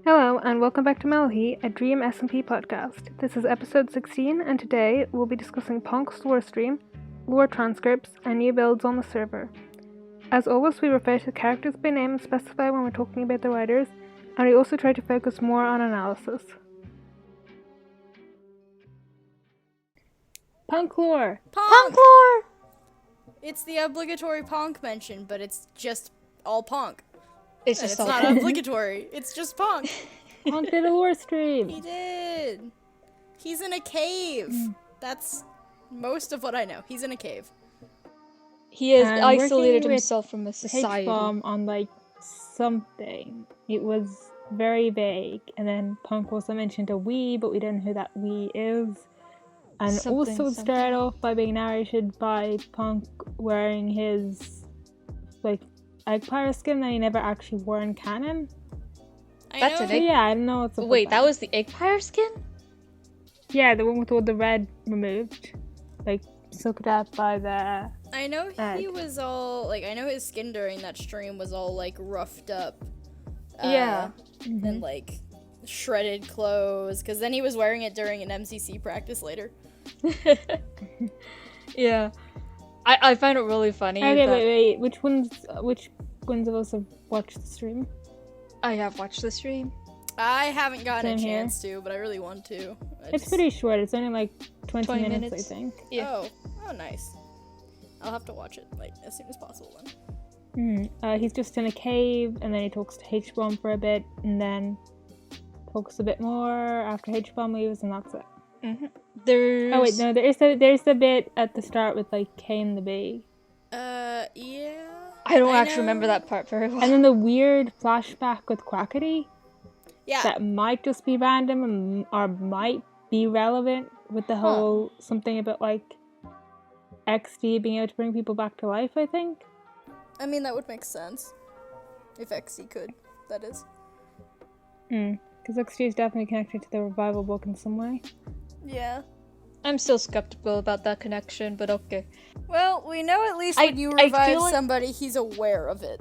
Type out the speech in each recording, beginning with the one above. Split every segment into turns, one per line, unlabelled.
Hello, and welcome back to Mellohi, a DSMP podcast. This is episode 16, and today we'll be discussing Ponk's lore stream, lore transcripts, and new builds on the server. As always, we refer to characters by name and specify when we're talking about the writers, and we also try to focus more on analysis. Ponk lore!
Ponk lore! It's the obligatory Ponk mention, but it's just all Ponk. It's not obligatory. It's just Ponk.
Ponk did a lore stream.
He did. He's in a cave. That's most of what I know. He's in a cave.
He has isolated himself from a society.
H-bomb on something. It was very vague, and then Ponk also mentioned a we, but we don't know who that we is. And also started off by being narrated by Ponk wearing his Eggpire skin that he never actually wore in canon.
That's an egg.
Yeah, I don't know what's up.
Wait, that was the Eggpire skin?
Yeah, the one with all the red removed, soaked up by the.
I know he was all I know his skin during that stream was all roughed up.
Yeah.
And shredded clothes, because then he was wearing it during an MCC practice later.
Yeah. I find it really funny.
Okay, wait. Which ones of us have watched the stream?
I have watched the stream.
I haven't gotten a chance to, but I really want to.
It's pretty short. It's only 20 minutes, I think.
Yeah. Oh, nice. I'll have to watch it as soon as possible then.
He's just in a cave, and then he talks to H-bomb for a bit, and then talks a bit more after H-bomb leaves, and that's it.
Mm-hmm.
There's there's the bit at the start with K and the bee.
Yeah.
I don't actually remember that part very well.
And then the weird flashback with Quackity.
Yeah.
That might just be random or might be relevant with the whole something about XD being able to bring people back to life, I think.
I mean, that would make sense. If XD could, that is.
Because XD is definitely connected to the revival book in some way.
Yeah.
I'm still skeptical about that connection, but okay.
Well, we know at least when you revive somebody, he's aware of it.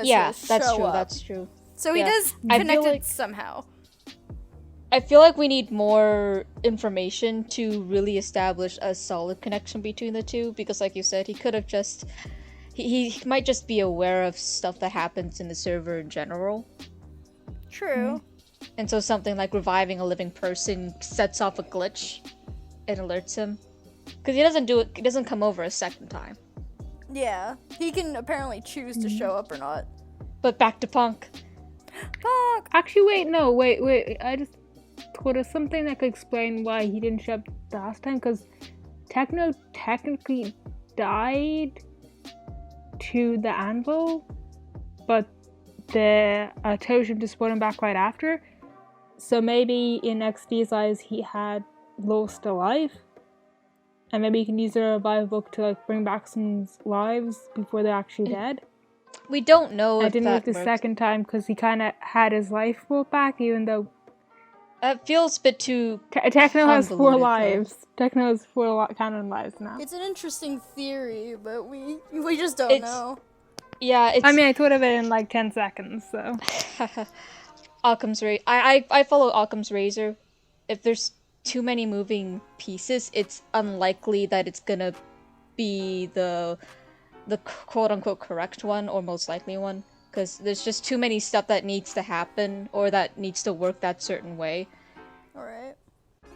Yeah, that's true.
So he does connect it somehow.
I feel like we need more information to really establish a solid connection between the two, because like you said, he could have just... He might just be aware of stuff that happens in the server in general.
True.
And so something like reviving a living person sets off a glitch and alerts him. Because he doesn't come over a second time.
Yeah. He can apparently choose to show up or not.
But back to Ponk.
Ponk!
Actually, wait. I just thought of something that could explain why he didn't show up the last time. Because Techno technically died to the anvil, but the totem just brought him back right after. So maybe in XD's eyes he had lost a life, and maybe you can use the revive book to bring back some lives before they're actually dead.
We don't know if
I didn't look the second time because he kind of had his life brought back, even though
it feels a bit too
Techno has 4 lives. Techno has 4 canon lives now.
It's an interesting theory, but we just don't know.
Yeah,
I thought of it in 10 seconds, so.
Occam's Razor. I follow Occam's Razor. If there's too many moving pieces, it's unlikely that it's gonna be the quote-unquote correct one or most likely one. Because there's just too many stuff that needs to happen or that needs to work that certain way.
Alright.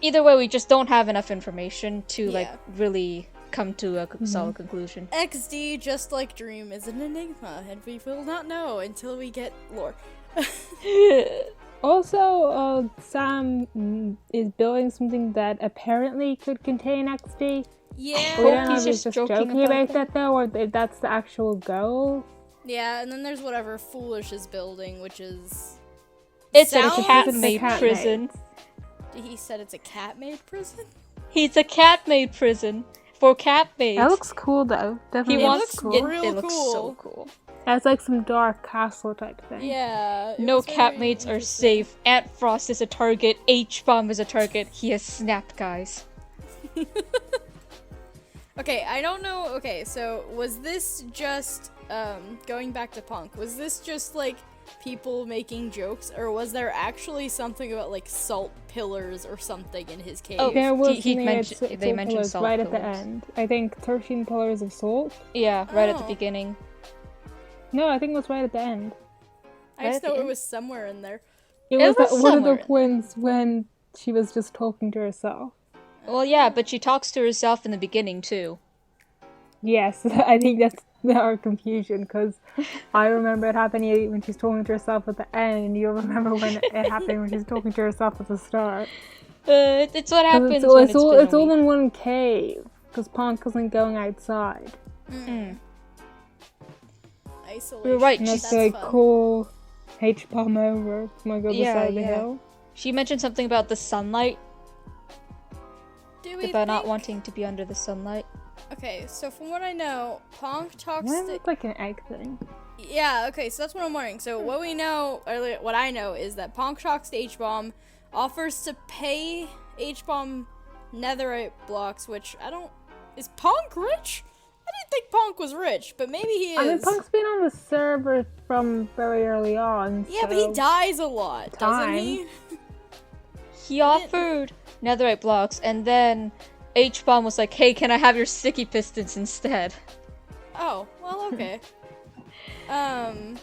Either way, we just don't have enough information to really come to a solid conclusion.
XD, just like Dream, is an enigma, and we will not know until we get lore.
Also, Sam is building something that apparently could contain XD.
Yeah.
We don't know if he's just joking about that though, or if that's the actual goal.
Yeah, and then there's whatever Foolish is building, which is...
It's a Catmaid prison.
He said it's a Catmaid prison?
He's a Catmaid prison for Catmaids.
That looks cool though. Definitely
looks cool.
It looks so cool.
That's some dark castle type thing.
Yeah.
No Catmaids are safe. Ant Frost is a target. H-bomb is a target. He has snapped, guys.
Okay, I don't know. Okay, so was this just going back to Ponk, was this just like people making jokes, or was there actually something about like salt pillars or something in his cave?
Oh, there was
they mentioned salt
right
pillars.
at the end. I think 13 pillars of salt.
Yeah, right at the beginning.
No, I think it was right at the end.
I just thought it was somewhere in there.
It was one of the points when she was just talking to herself.
Well, yeah, but she talks to herself in the beginning too.
Yes, I think that's our confusion, because I remember it happening when she's talking to herself at the end, and you'll remember when it happened when she's talking to herself at the start.
It's what happens
it's all in one cave, because Ponk isn't going outside.
Isolation.
You're right.
And
She's
that's like call H-bomb over. Might go beside the hill.
She mentioned something about the sunlight.
About
not wanting to be under the sunlight.
Okay, so from what I know, Ponk talks
to... It's like an egg thing.
Yeah, okay, so that's what I'm wondering. So what we know, or what I know, is that Ponk talks to H-bomb, offers to pay H-bomb netherite blocks, which I don't... Is Ponk rich? I didn't think Ponk was rich, but maybe he is.
I mean, Punk's been on the server from very early on.
Yeah, but he dies a lot, doesn't he?
He offered netherite blocks, and then H-bomb was like, hey, can I have your sticky pistons instead?
Oh, well, okay.
Ponk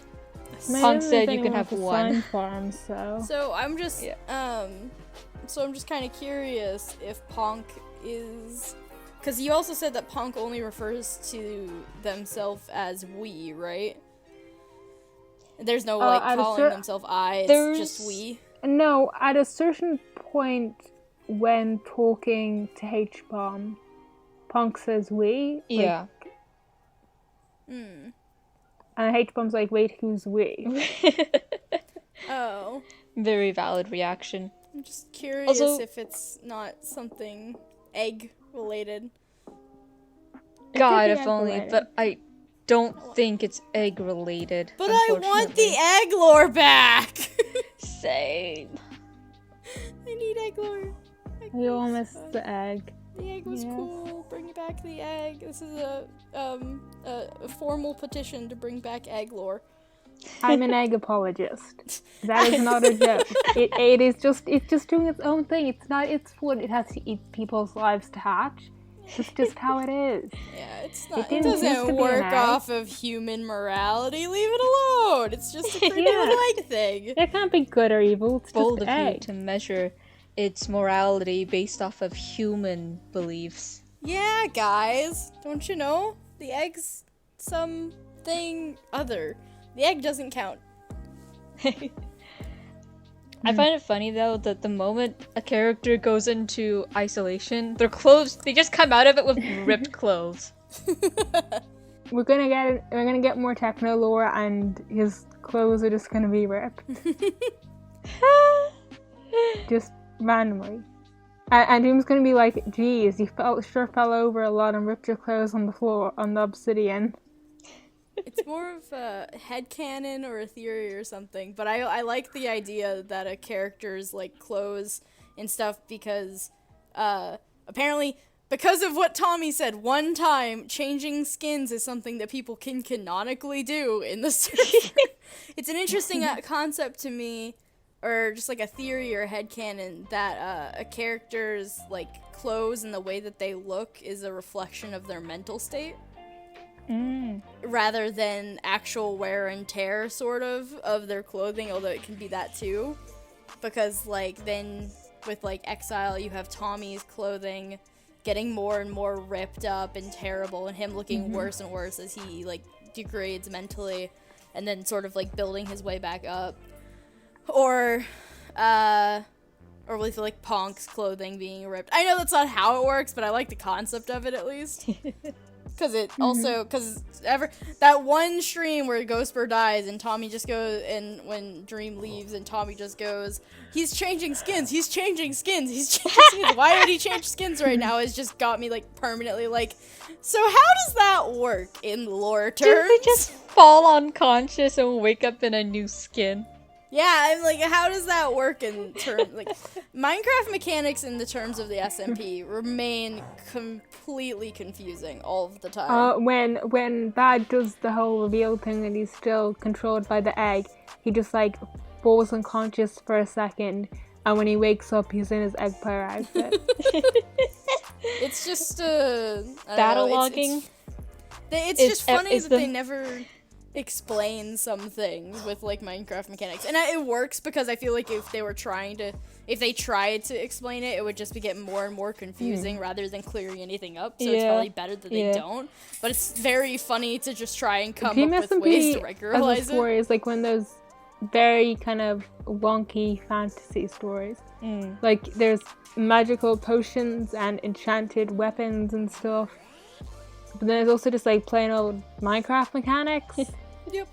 said you can have one.
Farm, so
I'm just, so I'm just kind of curious if Ponk is... Because you also said that Ponk only refers to themselves as we, right? There's no, like, calling themselves I, it's just we.
No, at a certain point when talking to H-bomb, Ponk says we.
Yeah.
And H-bomb's like, wait, who's we?
Oh.
Very valid reaction.
I'm just curious if it's not something egg-related.
God, if only, but I don't think it's egg-related.
But I want the egg lore back!
Same.
I need egg lore.
You all missed the egg.
The egg was cool. Bring back the egg. This is a formal petition to bring back egg lore.
I'm an egg apologist. That is not a joke. It's just doing its own thing. It's not its food. It has to eat people's lives to hatch. It's just how it is.
Yeah, it's not. It doesn't work off of human morality. Leave it alone. It's just a pretty egg thing.
It can't be good or evil. It's
bold
just
of
egg.
you to measure its morality based off of human beliefs.
Yeah, guys. Don't you know? The egg's something other. The egg doesn't count.
I find it funny though that the moment a character goes into isolation, their clothes, they just come out of it with ripped clothes.
We're gonna get more techno lore, and his clothes are just gonna be ripped. Just randomly. And Doom's gonna be like, geez, you sure fell over a lot and ripped your clothes on the floor, on the obsidian.
It's more of a headcanon or a theory or something, but I like the idea that a character's like clothes and stuff because apparently because of what Tommy said one time, changing skins is something that people can canonically do in the server. It's an interesting concept to me, or just like a theory or a headcanon that a character's like clothes and the way that they look is a reflection of their mental state. Rather than actual wear and tear sort of their clothing, although it can be that too, because like then with like Exile you have Tommy's clothing getting more and more ripped up and terrible and him looking worse and worse as he like degrades mentally and then sort of like building his way back up, or with like Ponk's clothing being ripped. I know that's not how it works, but I like the concept of it at least. Because it also, that one stream where Ghostbird dies and Tommy just goes, and when Dream leaves and Tommy just goes, he's changing skins, why would he change skins right now? It's just got me like permanently like, so how does that work in lore terms?
Do they just fall unconscious and wake up in a new skin?
Yeah, I'm like, how does that work in terms, like, Minecraft mechanics in the terms of the SMP remain completely confusing all of the time.
When Bad does the whole reveal thing and he's still controlled by the egg, he just like falls unconscious for a second, and when he wakes up, he's in his egg player outfit.
It's just,
Battle logging?
It's just funny that they never explain some things with like Minecraft mechanics, and it works because I feel like if they tried to explain it, it would just get more and more confusing rather than clearing anything up. So it's probably better that they don't. But it's very funny to just try and come up with ways to regularize it.
Stories like when those very kind of wonky fantasy stories, like there's magical potions and enchanted weapons and stuff. But then there's also just like plain old Minecraft mechanics.
Yep.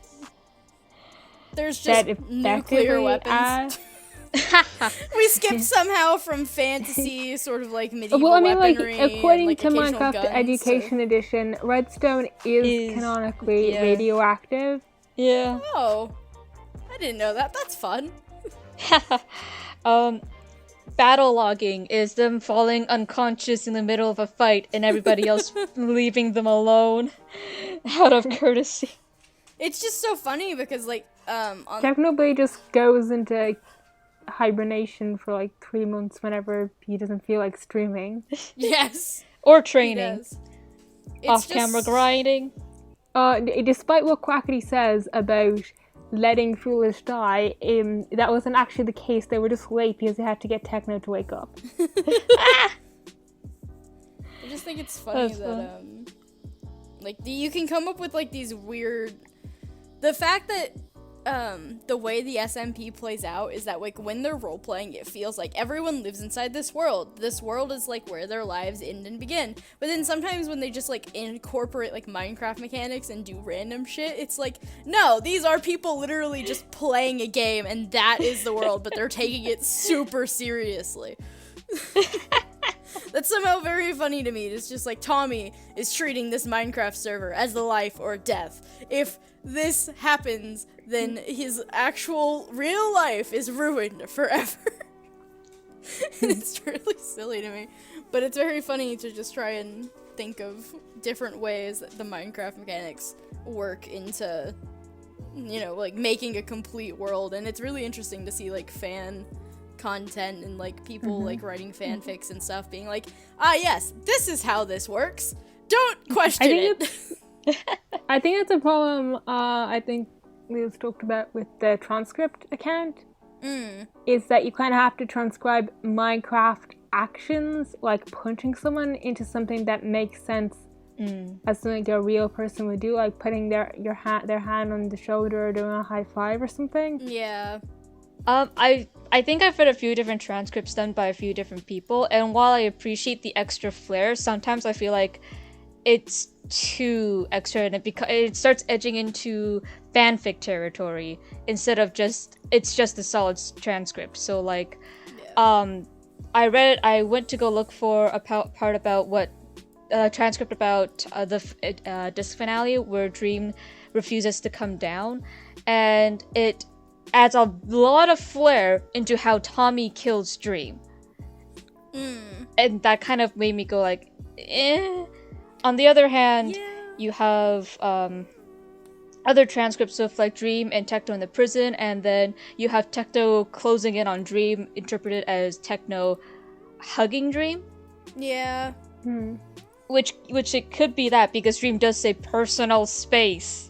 There's just nuclear weapons. We skipped somehow from fantasy, sort of like medieval weaponry.
Like according
and,
to Minecraft Education Edition, Redstone is canonically radioactive.
Yeah.
Oh, I didn't know that. That's fun.
Battle logging is them falling unconscious in the middle of a fight and everybody else leaving them alone out of courtesy.
It's just so funny because, like,
Technoblade just goes into hibernation for like 3 months whenever he doesn't feel like streaming.
Yes.
Or training. Off-camera grinding.
Despite what Quackity says about letting Foolish die, that wasn't actually the case. They were just late because they had to get Techno to wake up.
I just think it's funny that, like, you can come up with, like, these weird... The fact that, the way the SMP plays out is that, like, when they're role-playing, it feels like everyone lives inside this world. This world is, like, where their lives end and begin. But then sometimes when they just, like, incorporate, like, Minecraft mechanics and do random shit, it's like, no, these are people literally just playing a game, and that is the world, but they're taking it super seriously. That's somehow very funny to me. It's just like Tommy is treating this Minecraft server as the life or death. If this happens, then his actual real life is ruined forever. And it's really silly to me. But it's very funny to just try and think of different ways that the Minecraft mechanics work into, you know, like making a complete world. And it's really interesting to see like fan content and like people like writing fanfics and stuff being like, yes, this is how this works. Don't question it.
I think that's a problem I think Leo's talked about with the transcript account. Is that you kind of have to transcribe Minecraft actions, like punching someone, into something that makes sense as something a real person would do, like putting their hand on the shoulder or doing a high five or something.
Yeah.
I think I've read a few different transcripts done by a few different people, and while I appreciate the extra flair, sometimes I feel like it's too extra and it starts edging into fanfic territory instead of it's just a solid transcript. So like, I went to go look for a part about what transcript about the disc finale where Dream refuses to come down, and it adds a lot of flair into how Tommy kills Dream. And that kind of made me go like, eh. On the other hand, you have other transcripts of like Dream and Techno in the prison, and then you have Techno closing in on Dream, interpreted as Techno hugging Dream.
Yeah.
Which it could be that, because Dream does say personal space.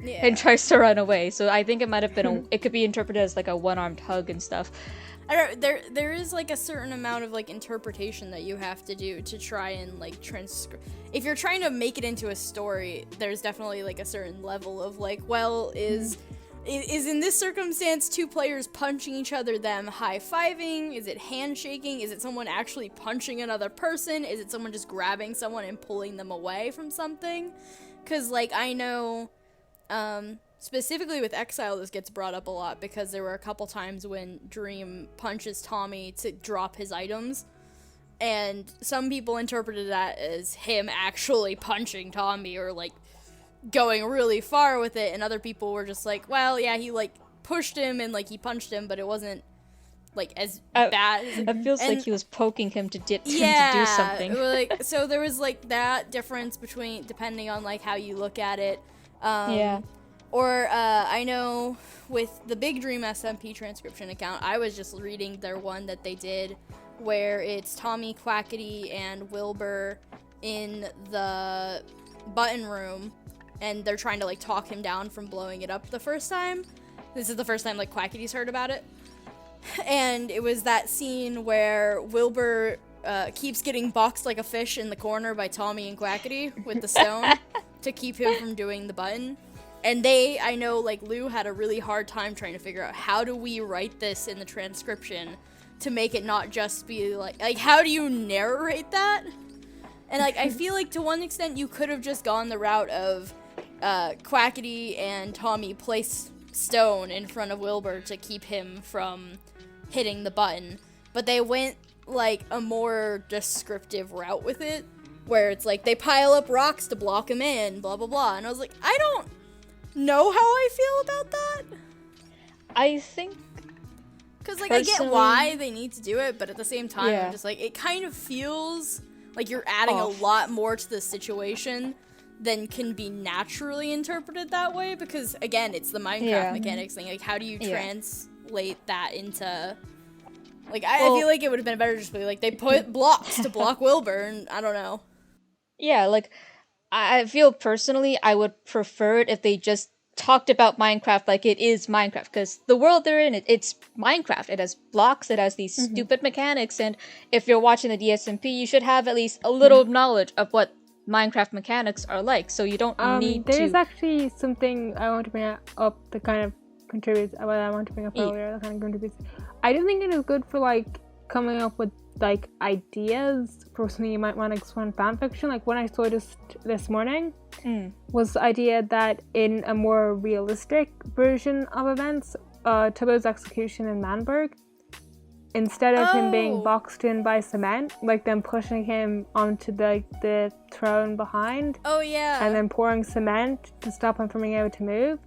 Yeah.
And tries to run away. So I think it might have been it could be interpreted as like a one-armed hug and stuff.
I don't know, there is like a certain amount of like interpretation that you have to do to try and like if you're trying to make it into a story, there's definitely like a certain level of like, well, is in this circumstance two players punching each other, them high-fiving? Is it handshaking? Is it someone actually punching another person? Is it someone just grabbing someone and pulling them away from something? Because like I know specifically with Exile, this gets brought up a lot because there were a couple times when Dream punches Tommy to drop his items, and some people interpreted that as him actually punching Tommy or like going really far with it, and other people were just like, well, yeah, he like pushed him and like he punched him, but it wasn't like as bad.
It feels like he was poking him to do something.
Like, so there was like that difference between depending on like how you look at it. Or I know with the Big Dream SMP transcription account, I was just reading their one that they did where it's Tommy, Quackity, and Wilbur in the button room, and they're trying to like talk him down from blowing it up the first time. This is the first time like Quackity's heard about it. And it was that scene where Wilbur keeps getting boxed like a fish in the corner by Tommy and Quackity with the stone to keep him from doing the button. And I know, like, Lou had a really hard time trying to figure out how do we write this in the transcription to make it not just be, like, how do you narrate that? And, like, I feel like to one extent you could have just gone the route of Quackity and Tommy place stone in front of Wilbur to keep him from hitting the button. But they went, like, a more descriptive route with it, where it's, like, they pile up rocks to block him in, blah, blah, blah. And I was like, I don't know how I feel about that.
I think
because like I get why they need to do it, but at the same time I'm just like, it kind of feels like you're adding a lot more to the situation than can be naturally interpreted that way, because again it's the Minecraft mechanics thing. Like, how do you translate that into like I feel like it would have been better just to be like they put blocks to block Wilbur, and I don't know.
Yeah, like I feel personally I would prefer it if they just talked about Minecraft like it is Minecraft, because the world they're in, it's Minecraft. It has blocks, it has these stupid mechanics, and if you're watching the DSMP, you should have at least a little knowledge of what Minecraft mechanics are like, so you don't need to...
There's actually something I want to bring up that kind of contributes, what I want to bring up earlier, that kind of contributes. I don't think it is good for, like, coming up with like ideas for something you might want to explore in fanfiction. Like when I saw this morning was the idea that in a more realistic version of events, Tubbo's execution in Manberg, instead of him being boxed in by cement, like them pushing him onto the throne behind, and then pouring cement to stop him from being able to move.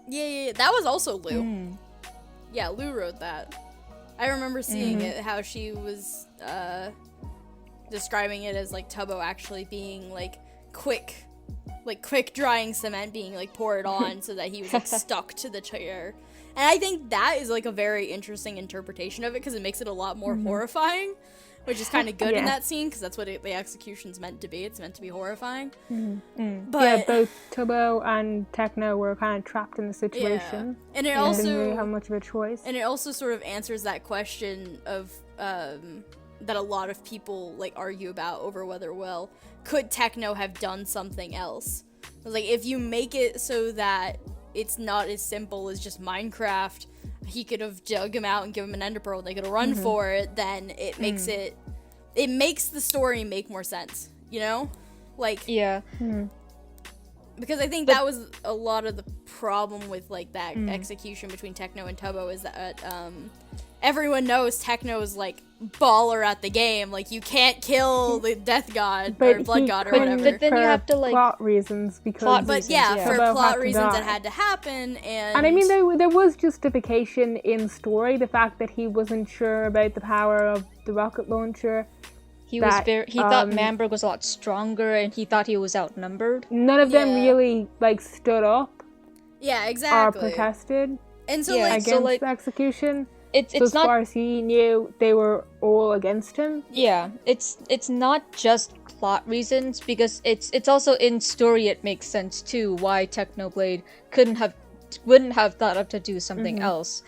Yeah, that was also Lou. Yeah, Lou wrote that. I remember seeing it, how she was describing it as like Tubbo actually being like quick drying cement being like poured on so that he was like stuck to the chair. And I think that is like a very interesting interpretation of it, because it makes it a lot more horrifying, which is kind of good in that scene, because that's what the execution's meant to be. It's meant to be horrifying. But
both Tubbo and Techno were kind of trapped in the situation.
And it
also didn't really have much of a choice.
And it also sort of answers that question of that a lot of people like argue about over whether, well, could Techno have done something else? Like, if you make it so that it's not as simple as just Minecraft, he could have dug him out and give him an ender pearl and they could have run for it, then it makes it makes the story make more sense, you know? Like, because I think that was a lot of the problem with like that execution between Techno and Tubbo, is that everyone knows Techno's like baller at the game. Like, you can't kill the death god or blood god or whatever.
But then you have to like
plot reasons, because
for plot reasons it had to happen. And
I mean, there was justification in story, the fact that he wasn't sure about the power of the rocket launcher.
He thought Manberg was a lot stronger, and he thought he was outnumbered.
None of them really like stood up.
Yeah, exactly.
Or protested.
And so
against the execution.
It's
as
not,
far as he knew, they were all against him.
Yeah, it's not just plot reasons, because it's also in story it makes sense too why Technoblade wouldn't have thought up to do something else.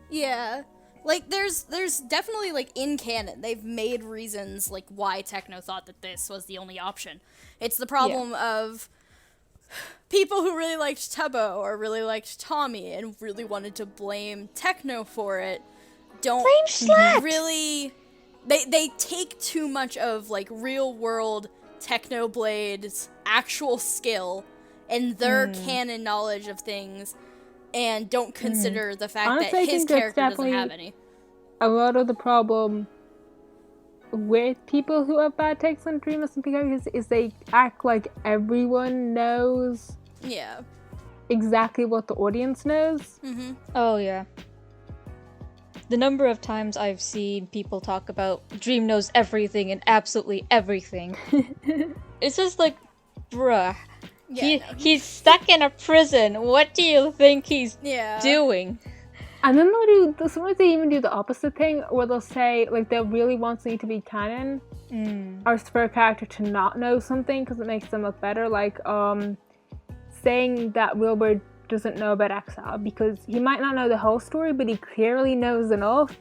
Yeah. Like, there's definitely, like, in canon, they've made reasons, like, why Techno thought that this was the only option. It's the problem of people who really liked Tubbo or really liked Tommy and really wanted to blame Techno for it don't really... They take too much of, like, real-world Technoblade's actual skill and their canon knowledge of things, and don't consider the fact
Honestly,
that his character doesn't have any.
A lot of the problem with people who have bad takes on Dream SMP characters is they act like everyone knows exactly what the audience knows.
Mm-hmm.
Oh, yeah. The number of times I've seen people talk about Dream knows everything and absolutely everything. It's just like, bruh.
Yeah,
He's stuck in a prison. What do you think he's doing?
And then sometimes they even do the opposite thing, where they'll say, like, they'll really want something to be canon, or for a character to not know something, because it makes them look better, like, saying that Wilbur doesn't know about Exile, because he might not know the whole story, but he clearly knows enough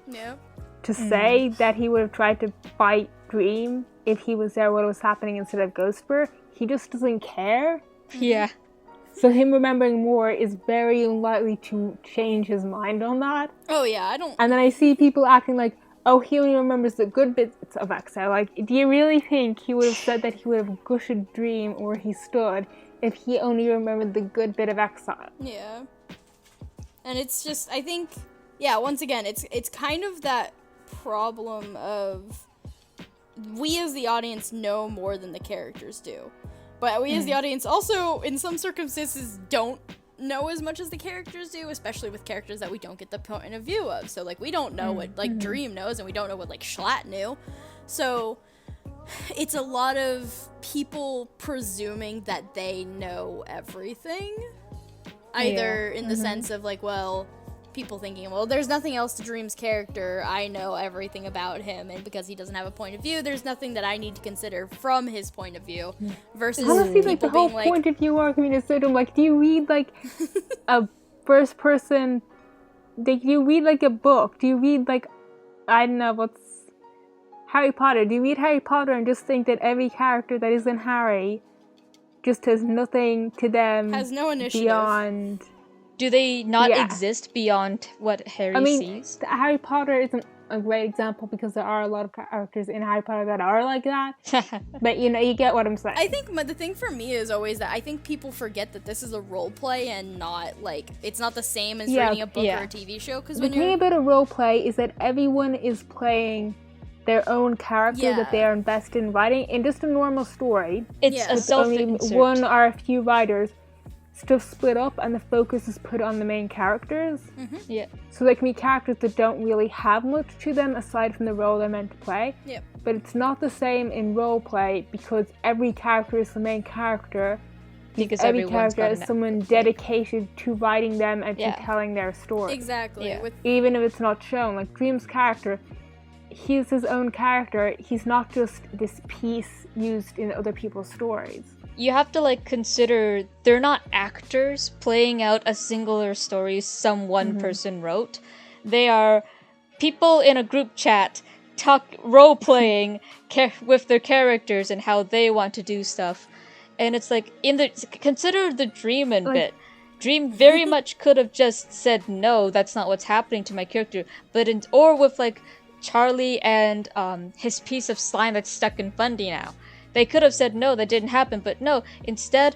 to say that he would have tried to fight Dream if he was there when it was happening instead of Ghostbur. He just doesn't care.
Yeah.
So him remembering more is very unlikely to change his mind on that.
Oh yeah, I don't...
And then I see people acting like, oh, he only remembers the good bits of Exile. Like, do you really think he would have said that he would have gushed Dream or he stood if he only remembered the good bit of Exile?
Yeah. And it's just, I think, yeah, once again, it's kind of that problem of we as the audience know more than the characters do. But we as the audience also, in some circumstances, don't know as much as the characters do, especially with characters that we don't get the point of view of. So, like, we don't know what, like, Dream knows, and we don't know what, like, Schlatt knew. So, it's a lot of people presuming that they know everything. Either in the sense of, like, well, people thinking, well, there's nothing else to Dream's character. I know everything about him, and because he doesn't have a point of view, there's nothing that I need to consider from his point of view. Versus
Honestly, like, the whole
being like,
point of view argument is sort of like, do you read, like, a first person, like, do you read, like, a book? Do you read, like, I don't know, what's Harry Potter? Do you read Harry Potter and just think that every character that isn't Harry just has nothing to them,
has no initiative
beyond...
Do they not exist beyond what Harry sees?
Harry Potter isn't a great example because there are a lot of characters in Harry Potter that are like that. But, you know, you get what I'm saying.
I think the thing for me is always that I think people forget that this is a role play and not, like, it's not the same as reading a book or a TV show. Because
the thing about a role play is that everyone is playing their own character that they are invested in writing. In just a normal story,
it's a self-insert.
Only one or a few writers, stuff split up and the focus is put on the main characters.
Yeah.
So there can be characters that don't really have much to them aside from the role they're meant to play.
Yep.
But it's not the same in role play because every character is the main character.
Because
every character is someone dedicated to writing them and to telling their story.
Exactly.
Yeah.
Even if it's not shown. Like Dream's character, he's his own character. He's not just this piece used in other people's stories.
You have to, like, consider they're not actors playing out a singular story some one person wrote. They are people in a group chat role-playing with their characters and how they want to do stuff. And it's like, consider the Dream bit. Dream very much could have just said, no, that's not what's happening to my character. Or with, like, Charlie and his piece of slime that's stuck in Fundy now. They could have said, no, that didn't happen, but no. Instead,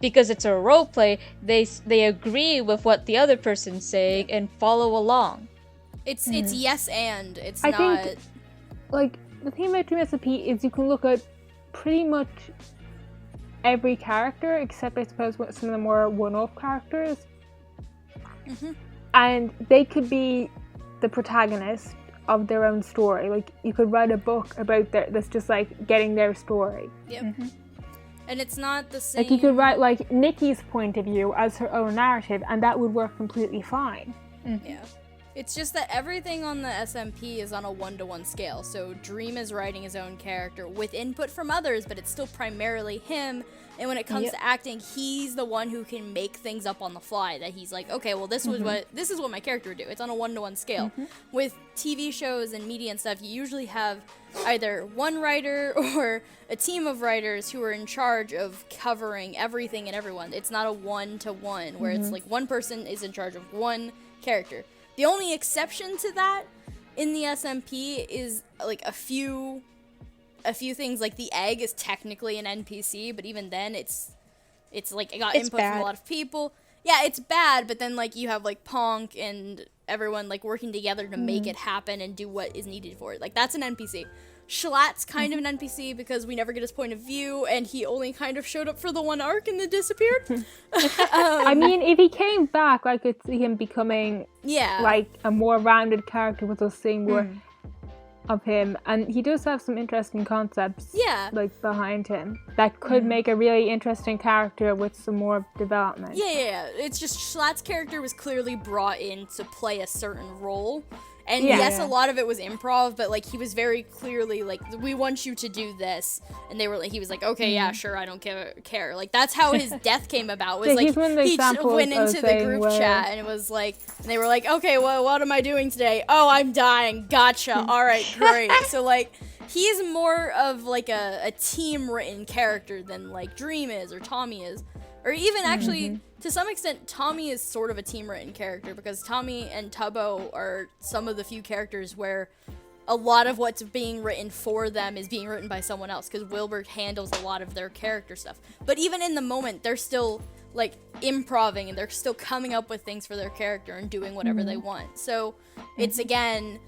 because it's a role play, they agree with what the other person's saying and follow along.
It's yes and. It's
I
not...
think, like, the thing about Dream SMP is you can look at pretty much every character, except I suppose some of the more one-off characters. And they could be the protagonist of their own story. Like, you could write a book about that's just like getting their story.
Yep. And it's not the same.
Like, you could write like Nikki's point of view as her own narrative, and that would work completely fine.
Yeah. It's just that everything on the SMP is on a 1-to-1 scale. So Dream is writing his own character with input from others, but it's still primarily him. And when it comes to acting, he's the one who can make things up on the fly. That he's like, okay, well, this is what my character would do. It's on a 1-to-1 scale. With TV shows and media and stuff, you usually have either one writer or a team of writers who are in charge of covering everything and everyone. It's not a 1-to-1 where it's like one person is in charge of one character. The only exception to that in the SMP is like a few things. Like the egg is technically an NPC, but even then it's like it got input from a lot of people. Yeah, it's bad, but then like you have like Ponk and everyone like working together to make it happen and do what is needed for it. Like that's an NPC. Schlatt's kind of an NPC because we never get his point of view, and he only kind of showed up for the one arc and then disappeared.
I mean, if he came back, I could see him becoming like a more rounded character with us seeing more of him, and he does have some interesting concepts like behind him that could make a really interesting character with some more development.
Yeah. It's just Schlatt's character was clearly brought in to play a certain role. And yes, a lot of it was improv, but like he was very clearly like, we want you to do this, and they were like, he was like, okay, yeah, sure, I don't care. Like that's how his death came about. Was like he went into the group chat and it was like, and they were like, okay, well, what am I doing today? Oh, I'm dying. Gotcha. All right, great. So like he's more of like a team written character than like Dream is or Tommy is. Or even actually, to some extent, Tommy is sort of a team-written character because Tommy and Tubbo are some of the few characters where a lot of what's being written for them is being written by someone else because Wilbur handles a lot of their character stuff. But even in the moment, they're still, like, improving and they're still coming up with things for their character and doing whatever they want. So, it's, again,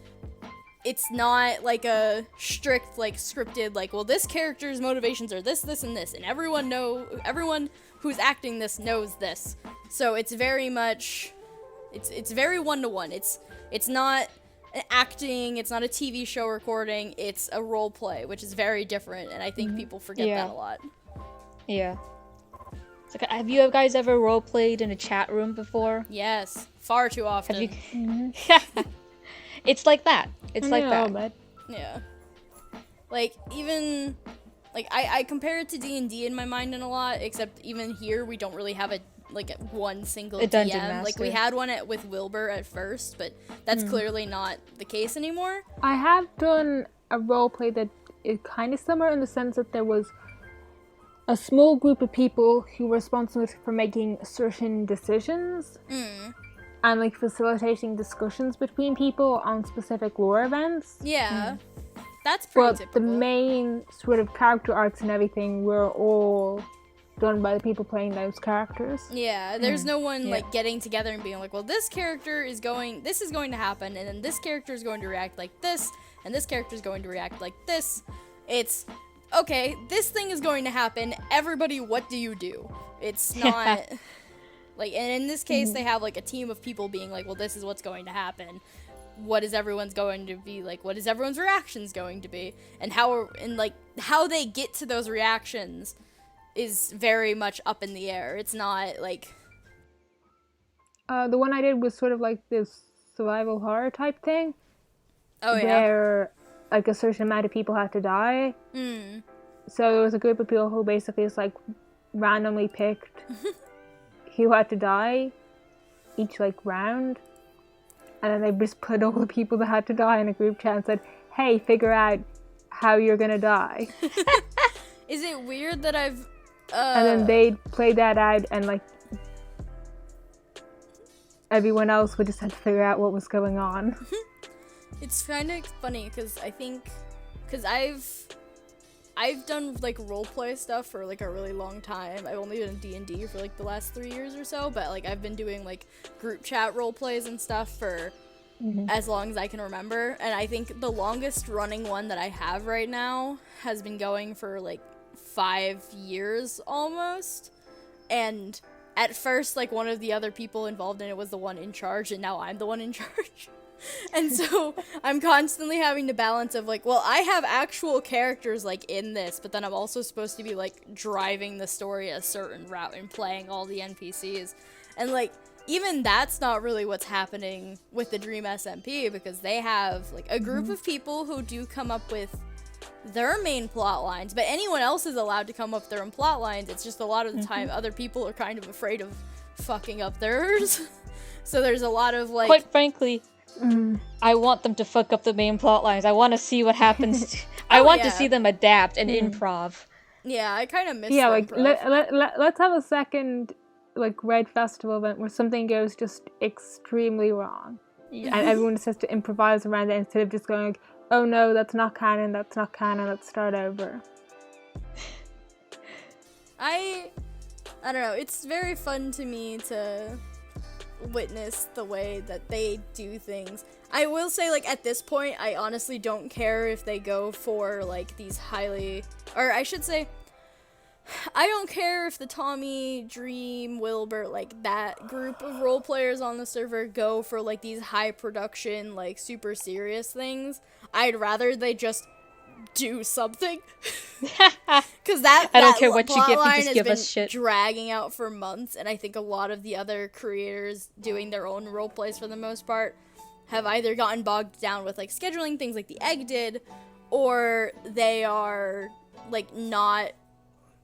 it's not, like, a strict, like, scripted, like, well, this character's motivations are this, this, and this, and everyone who's acting this knows this. So it's very much, it's very one-to-one. It's not an acting, it's not a TV show recording, it's a role play, which is very different, and I think people forget that a lot.
Yeah. It's like, have you guys ever role played in a chat room before?
Yes, far too often.
Have you? It's like that. It's like that.
Yeah. Like, even... Like, I compare it to D&D in my mind in a lot, except even here we don't really have one single
dungeon
DM.
master.
Like, we had one with Wilbur at first, but that's clearly not the case anymore.
I have done a roleplay that is kind of similar in the sense that there was a small group of people who were responsible for making certain decisions and, like, facilitating discussions between people on specific lore events.
Yeah. That's pretty typical.
The main sort of character arcs and everything were all done by the people playing those characters.
Yeah, there's no one like getting together and being like, well, this is going to happen, and then this character is going to react like this, and this character is going to react like this. It's, okay, this thing is going to happen, everybody, what do you do? It's not, like, and in this case, they have like a team of people being like, well, this is what's going to happen. What is everyone's going to be like? What is everyone's reactions going to be? And how they get to those reactions is very much up in the air. It's not like...
The one I did was sort of like this survival horror type thing.
Oh, yeah.
Where, like, a certain amount of people had to die. So there was a group of people who basically just, like, randomly picked who had to die each, like, round. And then they just put all the people that had to die in a group chat and said, hey, figure out how you're gonna die.
Is it weird that I've...
And then they played that out and, like, everyone else would just have to figure out what was going on.
It's kind of funny, because I've done, like, roleplay stuff for, like, a really long time. I've only done D&D for, like, the last 3 years or so, but, like, I've been doing, like, group chat roleplays and stuff for as long as I can remember. And I think the longest running one that I have right now has been going for, like, 5 years almost. And at first, like, one of the other people involved in it was the one in charge, and now I'm the one in charge. And so I'm constantly having to balance of like, well, I have actual characters like in this, but then I'm also supposed to be like driving the story a certain route and playing all the NPCs. And like, even that's not really what's happening with the Dream SMP, because they have like a group of people who do come up with their main plot lines, but anyone else is allowed to come up with their own plot lines. It's just a lot of the time other people are kind of afraid of fucking up theirs. So there's a lot of like...
Quite frankly... I want them to fuck up the main plot lines. I want to see what happens. I want to see them adapt and improv.
Yeah, I kind of miss
like let's have a second like Red Festival event where something goes just extremely wrong, and everyone just has to improvise around it instead of just going like, oh no, that's not canon, let's start over.
I don't know, it's very fun to me to witness the way that they do things. I will say, like, at this point, I honestly don't care if they go for, like, these highly, or I should say, I don't care if the Tommy, Dream, Wilbur, like, that group of role players on the server go for, like, these high production, like, super serious things. I'd rather they just do something. Because
I don't care what you give, you just give
been
us shit.
dragging out for months, and I think a lot of the other creators doing their own role plays for the most part have either gotten bogged down with, like, scheduling things like the Egg did, or they are, like, not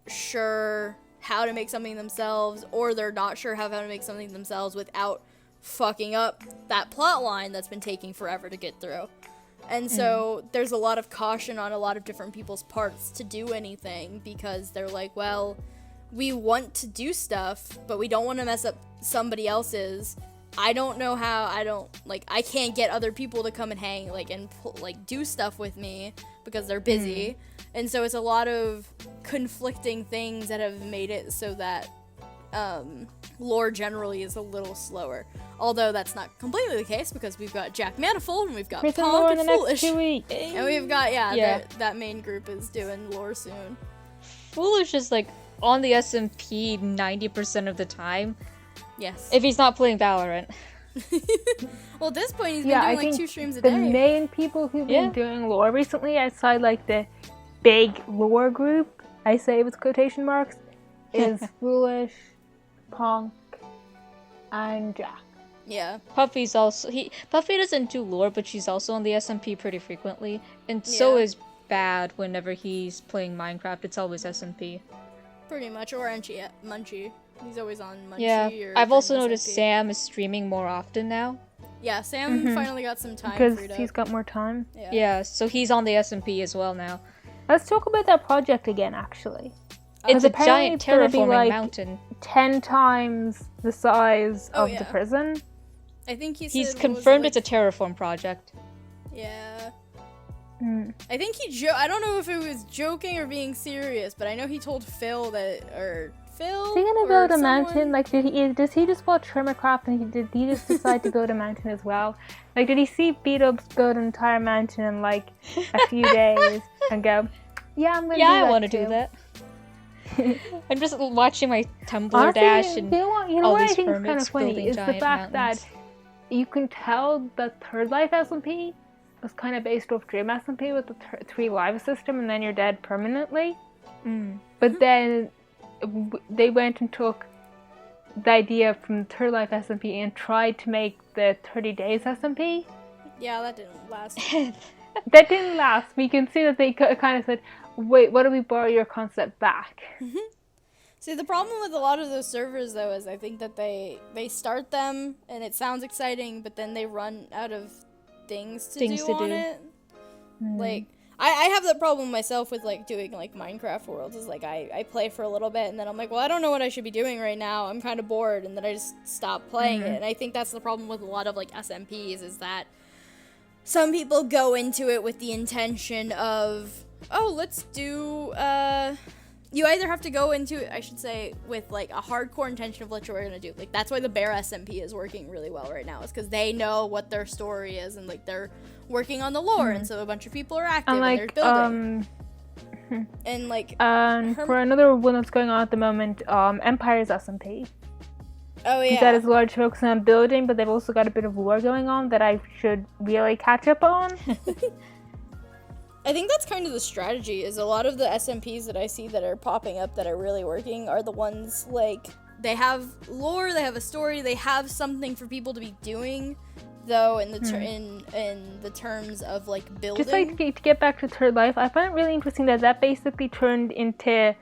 sure how to make something themselves, or they're not sure how to make something themselves without fucking up that plot line that's been taking forever to get through. And so there's a lot of caution on a lot of different people's parts to do anything, because they're like, well, we want to do stuff, but we don't want to mess up somebody else's. I don't know how. I can't get other people to come and hang, like, and like do stuff with me because they're busy. And so it's a lot of conflicting things that have made it so that lore generally is a little slower. Although that's not completely the case, because we've got Jack Manifold and we've got
Prison
Ponk
lore
and
in the
Foolish.
next 2 weeks.
And we've got, that main group is doing lore soon.
Foolish is like on the SMP 90% of the time.
Yes.
If he's not playing Valorant.
Well, at this point, he's
Yeah,
been
I
doing like
think
2 streams a
the
day.
main people who've been doing lore recently, outside like the big lore group, I say with quotation marks, is Foolish, Ponk, and Jack.
Yeah.
Puffy's also Puffy doesn't do lore, but she's also on the SMP pretty frequently, and so is Bad. Whenever he's playing Minecraft, it's always SMP.
Pretty much, or Munchie. He's always on Munchie.
Yeah,
or
I've also
SMP.
noticed Sam is streaming more often now.
Yeah, Sam finally got some time
Because
freed up.
he's got more time.
Yeah, so he's on the SMP as well now.
Let's talk about that project again, actually.
It's a
apparently
giant
it's gonna be,
terraforming
like,
mountain.
10 times the size of the prison.
I think he said,
He's
what was
confirmed
it,
it's a terraform project.
Yeah.
Mm.
I think I don't know if it was joking or being serious, but I know he told Phil that, or Phil?
Is he gonna
or
build a
someone?
mountain? Like, does he just watch Hermitcraft and did he just decide to build a mountain as well? Like, did he see Beat-Ups build an entire mountain in like a few days and go, yeah, I'm gonna do that
I want to
too.
do that. I'm just watching my Tumblr
Honestly,
dash and
you know
all
what I
these
think is kind of
hermits
funny
building
is the
giant
fact
mountains.
that you can tell that Third Life SMP was kind of based off Dream SMP with the 3 live system, and then you're dead permanently. But then they went and took the idea from Third Life SMP and tried to make the 30 Days SMP.
Yeah, that didn't last.
That didn't last. We can see that they kind of said, wait, what do we borrow your concept back?
See, the problem with a lot of those servers, though, is I think that they start them, and it sounds exciting, but then they run out of things to do on it. Like, I have that problem myself with, like, doing, like, Minecraft worlds, is, like, I play for a little bit, and then I'm like, well, I don't know what I should be doing right now, I'm kind of bored, and then I just stop playing it, and I think that's the problem with a lot of, like, SMPs, is that some people go into it with the intention of, oh, let's do, you either have to go into it, I should say, with, like, a hardcore intention of what you're going to do. Like, that's why the Bear SMP is working really well right now, is because they know what their story is, and, like, they're working on the lore, and so a bunch of people are active, and,
like,
they're building. And, like...
for another one that's going on at the moment, Empire's SMP.
Oh, yeah.
That is large focus on building, but they've also got a bit of lore going on that I should really catch up on.
I think that's kind of the strategy, is a lot of the SMPs that I see that are popping up that are really working are the ones, like, they have lore, they have a story, they have something for people to be doing, though, in the in the terms of, like, building.
Just like to get back to Third Life, I find it really interesting that basically turned into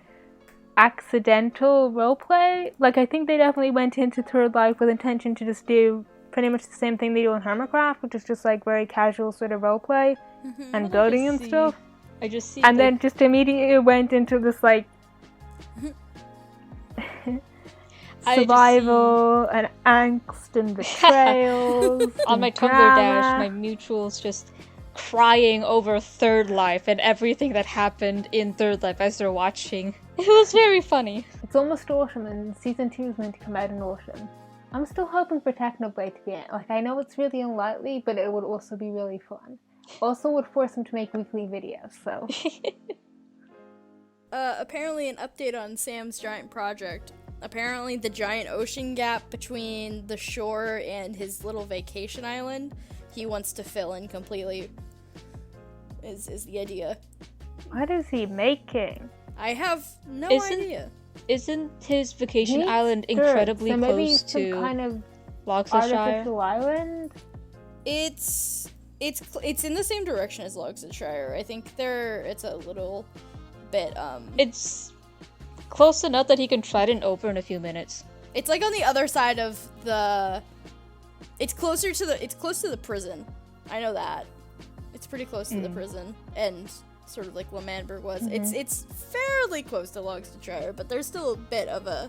accidental roleplay. Like, I think they definitely went into Third Life with intention to just do pretty much the same thing they do in Hermitcraft, which is just like very casual sort of roleplay and building and stuff.
I just see.
And then just immediately went into this like survival and angst and betrayals.
On my
and
Tumblr
drama.
dash, my mutuals just crying over Third Life and everything that happened in Third Life as they're watching. It was very funny.
It's almost autumn, and season 2 is meant to come out in autumn. I'm still hoping for Technoblade to be in. Like, I know it's really unlikely, but it would also be really fun. Also would force him to make weekly videos, so.
Apparently an update on Sam's giant project. Apparently the giant ocean gap between the shore and his little vacation island, he wants to fill in completely, is the idea.
What is he making?
I have no idea.
Isn't his vacation island incredibly
so maybe
close
some
to
kind of
Loxodshire?
artificial island?
It's in the same direction as Loxodshire. I think it's a little bit
It's close enough that he can try it over in a few minutes.
it's like on the other side of the it's close to the prison. I know that. It's pretty close to the prison and sort of like Lamanberg was.
Mm-hmm.
It's fairly close to Loxodshire, but there's still a bit of a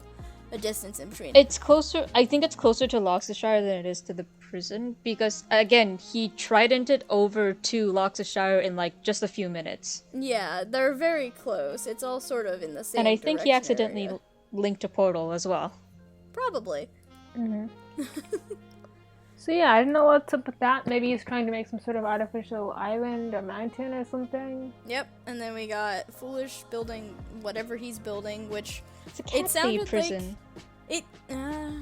distance in between.
It's closer. I think it's closer to Loxodshire than it is to the prison because again, he tridented over to Loxodshire in like just a few minutes.
Yeah, they're very close. It's all sort of in the same
And I think he
direction
accidentally
area.
linked a portal as well.
Probably.
Mm-hmm. So yeah, I don't know what's up with that. Maybe he's trying to make some sort of artificial island or mountain or something.
Yep, and then we got Foolish building whatever he's building, which
It's a
it sounded
Catmaid prison.
like I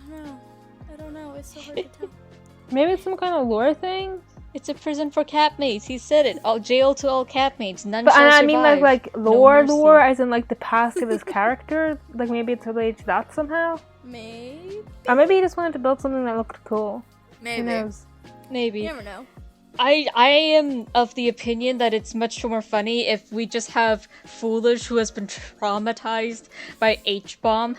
don't know. It's so hard to tell.
Maybe it's some kind of lore thing?
It's a prison for Catmaids. He said it. All jail to all Catmaids. None
But
shall
I
survive.
mean like
No
lore
mercy.
as in like the past of his character? Like maybe it's related to that somehow?
Maybe.
Or maybe he just wanted to build something that looked cool.
Maybe.
Who knows?
Maybe.
You never know.
I am of the opinion that it's much more funny if we just have Foolish who has been traumatized by H-bomb.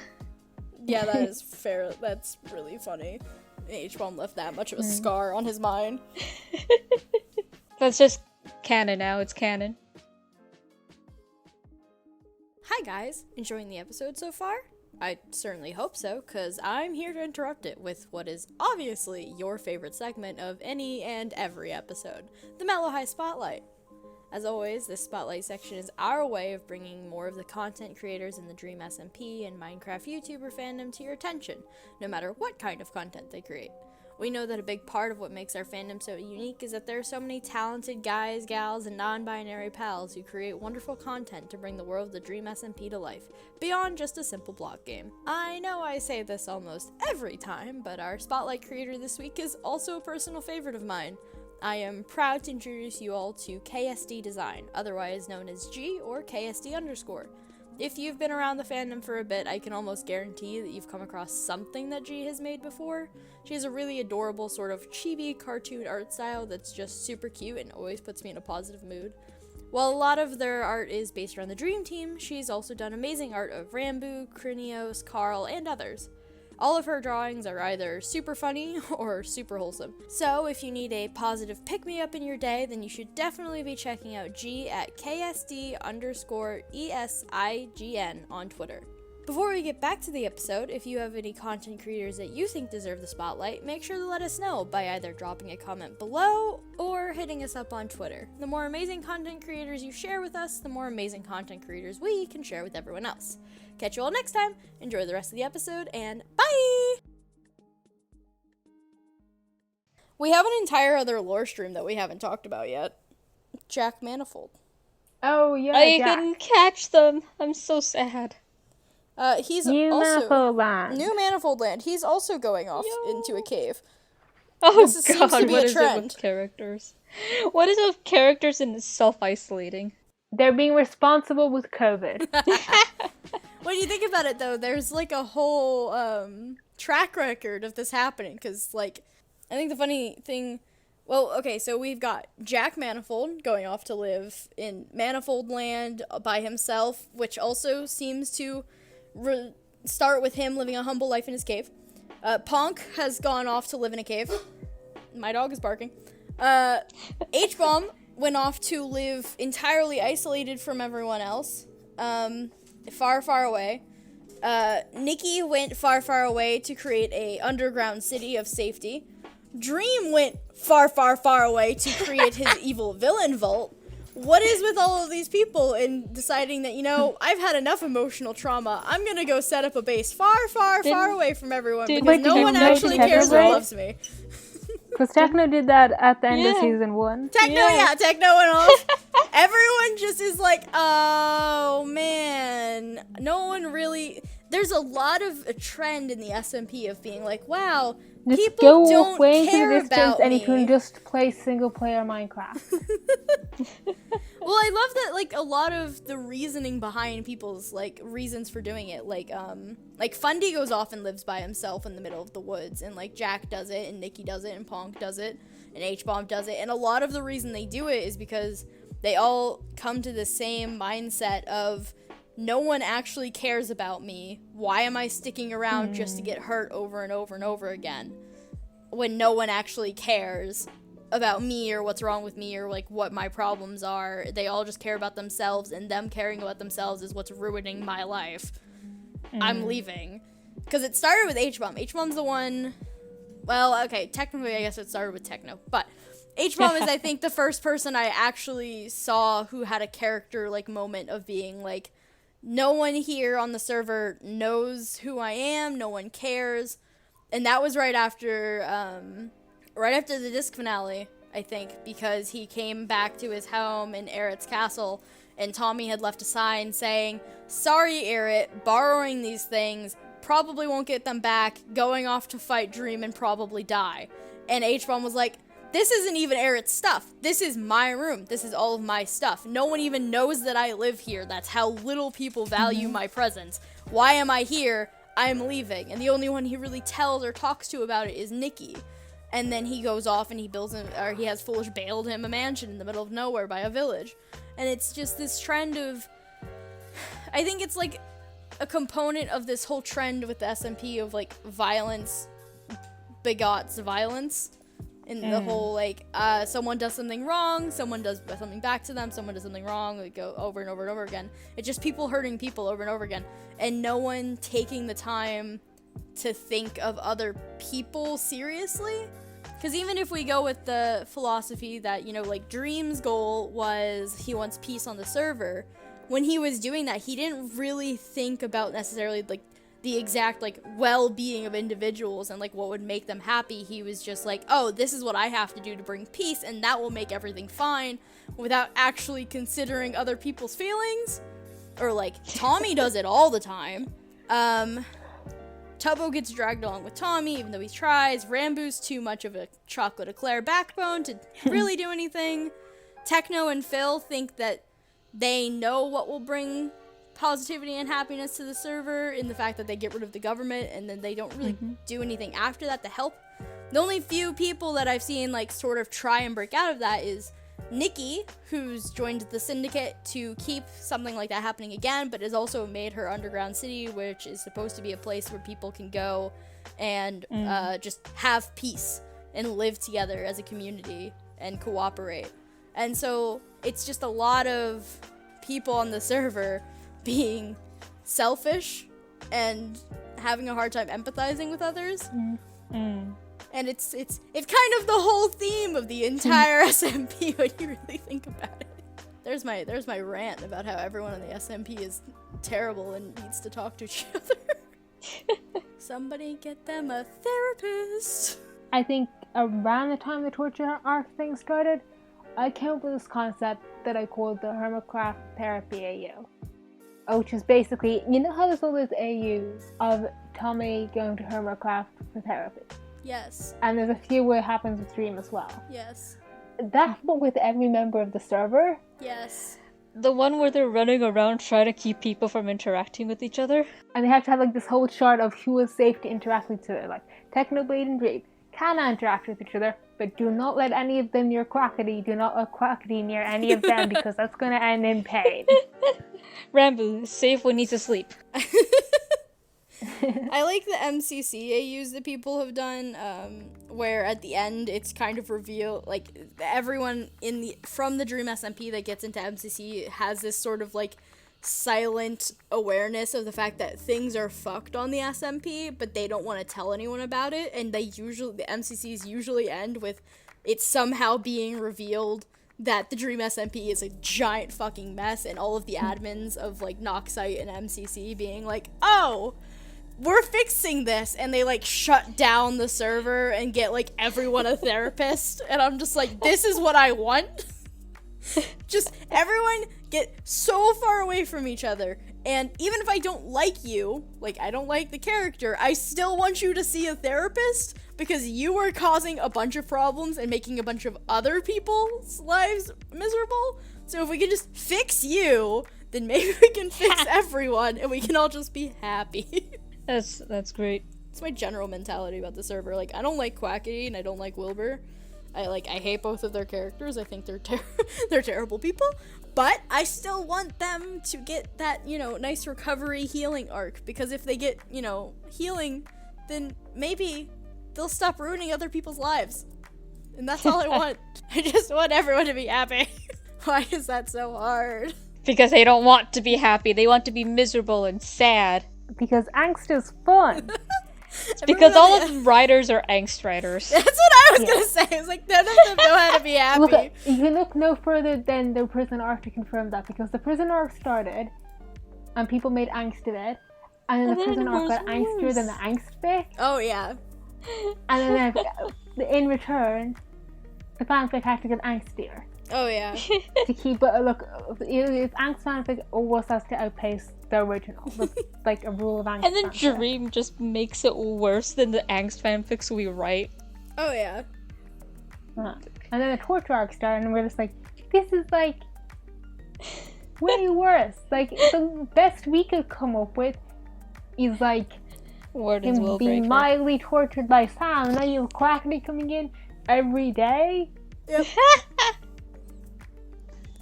Yeah, that is fair. That's really funny. H-bomb left that much of a scar on his mind.
That's just canon now. It's canon.
Hi guys, enjoying the episode so far? I certainly hope so, because I'm here to interrupt it with what is obviously your favorite segment of any and every episode, the Mellohi Spotlight. As always, this Spotlight section is our way of bringing more of the content creators in the Dream SMP and Minecraft YouTuber fandom to your attention, no matter what kind of content they create. We know that a big part of what makes our fandom so unique is that there are so many talented guys, gals, and non-binary pals who create wonderful content to bring the world of the Dream SMP to life, beyond just a simple block game. I know I say this almost every time, but our Spotlight creator this week is also a personal favorite of mine. I am proud to introduce you all to KSD Design, otherwise known as G or KSD_. If you've been around the fandom for a bit, I can almost guarantee that you've come across something that G has made before. She has a really adorable sort of chibi cartoon art style that's just super cute and always puts me in a positive mood. While a lot of their art is based around the Dream Team, she's also done amazing art of Rambu, Krinios, Carl, and others. All of her drawings are either super funny or super wholesome. So if you need a positive pick-me-up in your day, then you should definitely be checking out G at KSD_ESIGN on Twitter. Before we get back to the episode, if you have any content creators that you think deserve the spotlight, make sure to let us know by either dropping a comment below or hitting us up on Twitter. The more amazing content creators you share with us, the more amazing content creators we can share with everyone else. Catch you all next time, enjoy the rest of the episode, and bye! We have an entire other lore stream that we haven't talked about yet. Jack Manifold.
Oh yeah,
I
Jack.
couldn't catch them. I'm so sad.
He's
New
also
Manifold Land.
New Manifold Land. He's also going off into a cave.
Oh
This seems
god,
to be
what
a
is it
trend.
with characters? What is it with characters and self-isolating?
They're being responsible with COVID.
When you think about it, though, there's like a whole track record of this happening. Because, like, I think the funny thing. Well, okay, so we've got Jack Manifold going off to live in Manifold Land by himself, which also seems to start with him living a humble life in his cave. Ponk has gone off to live in a cave. My dog is barking. H-Bomb went off to live entirely isolated from everyone else, far, far away. Nikki went far, far away to create a underground city of safety. Dream went far, far, far away to create his evil villain vault, what is with all of these people and deciding that, I've had enough emotional trauma. I'm going to go set up a base far, far, far away from everyone because no one actually cares or loves me.
Because Techno did that at the end of season 1.
Techno went off. Everyone just is like, oh, man. No one really... There's a lot of a trend in the SMP of being like, wow, just people don't care about me.
And you can just play single-player Minecraft.
Well, I love that, like, a lot of the reasoning behind people's, like, reasons for doing it, like Fundy goes off and lives by himself in the middle of the woods, and, like, Jack does it, and Nikki does it, and Ponk does it, and H-Bomb does it, and a lot of the reason they do it is because they all come to the same mindset of, no one actually cares about me. Why am I sticking around just to get hurt over and over and over again when no one actually cares about me or what's wrong with me or like what my problems are? They all just care about themselves, and them caring about themselves is what's ruining my life. I'm leaving. Because it started with H-Bomb. H-Bomb's the one... Well, okay, technically I guess it started with Techno, but H-Bomb is, I think, the first person I actually saw who had a character, like, moment of being, like, no one here on the server knows who I am, no one cares, and that was right after the disc finale, I think, because he came back to his home in Aerith's castle, and Tommy had left a sign saying, sorry Aerith, borrowing these things, probably won't get them back, going off to fight Dream and probably die. And H-Bomb was like, this isn't even Aerith's stuff. This is my room. This is all of my stuff. No one even knows that I live here. That's how little people value my presence. Why am I here? I'm leaving. And the only one he really tells or talks to about it is Nikki. And then he goes off and he has Foolish bailed him a mansion in the middle of nowhere by a village. And it's just this trend of, I think it's like a component of this whole trend with the SMP of like violence begots violence. And the whole, like, someone does something wrong, someone does something back to them, someone does something wrong, we go over and over and over again. It's just people hurting people over and over again. And no one taking the time to think of other people seriously. Because even if we go with the philosophy that, like, Dream's goal was he wants peace on the server, when he was doing that, he didn't really think about necessarily, like, the exact, like, well-being of individuals and, like, what would make them happy. He was just like, oh, this is what I have to do to bring peace, and that will make everything fine, without actually considering other people's feelings. Or, like, Tommy does it all the time. Tubbo gets dragged along with Tommy, even though he tries. Rambu's too much of a chocolate eclair backbone to really do anything. Techno and Phil think that they know what will bring positivity and happiness to the server in the fact that they get rid of the government, and then they don't really do anything after that to help. The only few people that I've seen like sort of try and break out of that is Nikki, who's joined the syndicate to keep something like that happening again, but has also made her underground city, which is supposed to be a place where people can go and just have peace and live together as a community and cooperate. And so it's just a lot of people on the server being selfish and having a hard time empathizing with others. And it's kind of the whole theme of the entire SMP when you really think about it. There's my rant about how everyone in the SMP is terrible and needs to talk to each other. Somebody get them a therapist.
I think around the time the torture arc thing started, I came up with this concept that I called the Hermitcraft Therapy Au. Which is basically, you know how there's all those AUs of Tommy going to Hermitcraft for therapy?
Yes.
And there's a few where it happens with Dream as well.
Yes.
That's what with every member of the server.
Yes.
The one where they're running around trying to keep people from interacting with each other.
And they have to have like this whole chart of who is safe to interact with each other. Like, Technoblade and Dream can interact with each other, but do not let any of them near Quackity. Do not let Quackity near any of them because that's going to end in pain.
Rambu, safe when he's asleep.
I like the MCC AUs that people have done, where at the end it's kind of revealed, like, everyone from the Dream SMP that gets into MCC has this sort of, like, silent awareness of the fact that things are fucked on the SMP, but they don't want to tell anyone about it, and the MCCs usually end with it somehow being revealed that the Dream SMP is a giant fucking mess, and all of the admins of like Noxite and MCC being like, oh, we're fixing this, and they like shut down the server and get like everyone a therapist, and I'm just like, this is what I want. Just everyone get so far away from each other, and even if I don't like you, like I don't like the character, I still want you to see a therapist because you are causing a bunch of problems and making a bunch of other people's lives miserable. So if we can just fix you, then maybe we can fix everyone and we can all just be happy.
That's great.
It's my general mentality about the server. Like, I don't like Quackity and I don't like Wilbur. I hate both of their characters. I think they're they're terrible people. But I still want them to get that, nice recovery healing arc. Because if they get, healing, then maybe they'll stop ruining other people's lives. And that's all I want. I just want everyone to be happy. Why is that so hard?
Because they don't want to be happy. They want to be miserable and sad.
Because angst is fun.
It's because all of the writers are angst writers.
That's what I was gonna say. It's like, none of them know how to be happy.
Look, you can look no further than the prison arc to confirm that, because the prison arc started and people made angst of it, and then the prison arc got angstier than the angst bit.
Oh yeah.
And then in return, the fanfic had to get angstier.
Oh yeah.
To keep it, look, if angst fanfic always has to outpace the original. That's like a rule of angst.
And then
fanfic.
Dream just makes it worse than the angst fanfics we write.
Oh yeah.
And then the torture arc started, and we're just like, this is like way worse. Like, the best we could come up with is like him being mildly tortured by Sam, and then you have Quackity coming in every day.
Yep.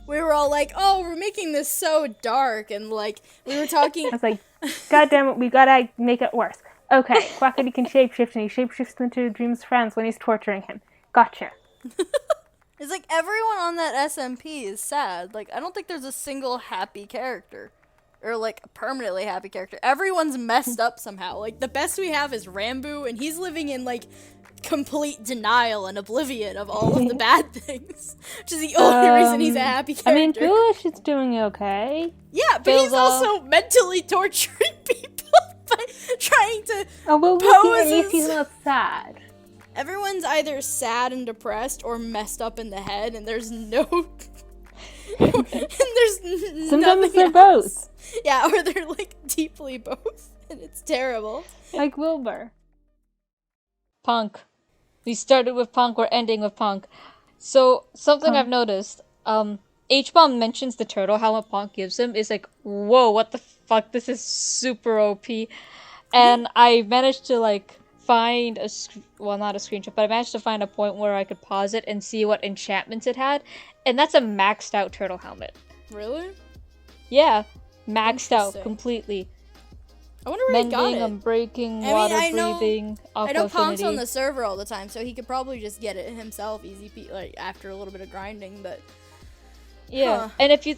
We were all like, oh, we're making this so dark, and like, we were talking.
I was like, God damn it, we gotta make it worse. Okay, Quackity can shapeshift, and he shapeshifts into Dream's friends when he's torturing him. Gotcha.
It's like, everyone on that SMP is sad. Like, I don't think there's a single happy character. Or, like, a permanently happy character. Everyone's messed up somehow. Like, the best we have is Rambo, and he's living in, like, complete denial and oblivion of all of the bad things. Which is the only reason he's a happy character.
I mean, Foolish is doing okay.
Yeah, but he's also mentally torturing people by trying to
pose he's not sad.
Everyone's either sad and depressed or messed up in the head, and there's no... and there's
sometimes they're
else.
both.
Yeah, or they're, like, deeply both, and it's terrible.
Like Wilbur.
Ponk. We started with Ponk, we're ending with Ponk. So, something I've noticed, H-Bomb mentions the turtle helmet Ponk gives him is like, whoa, what the fuck, this is super OP. And I managed to, like, find not a screenshot, but I managed to find a point where I could pause it and see what enchantments it had, and that's a maxed out turtle helmet.
Really?
Yeah, maxed out completely.
I wonder where he got it.
Unbreaking, water breathing,
I know Ponk's
affinity.
on the server all the time, so he could probably just get it himself, like after a little bit of grinding. But
yeah, and if you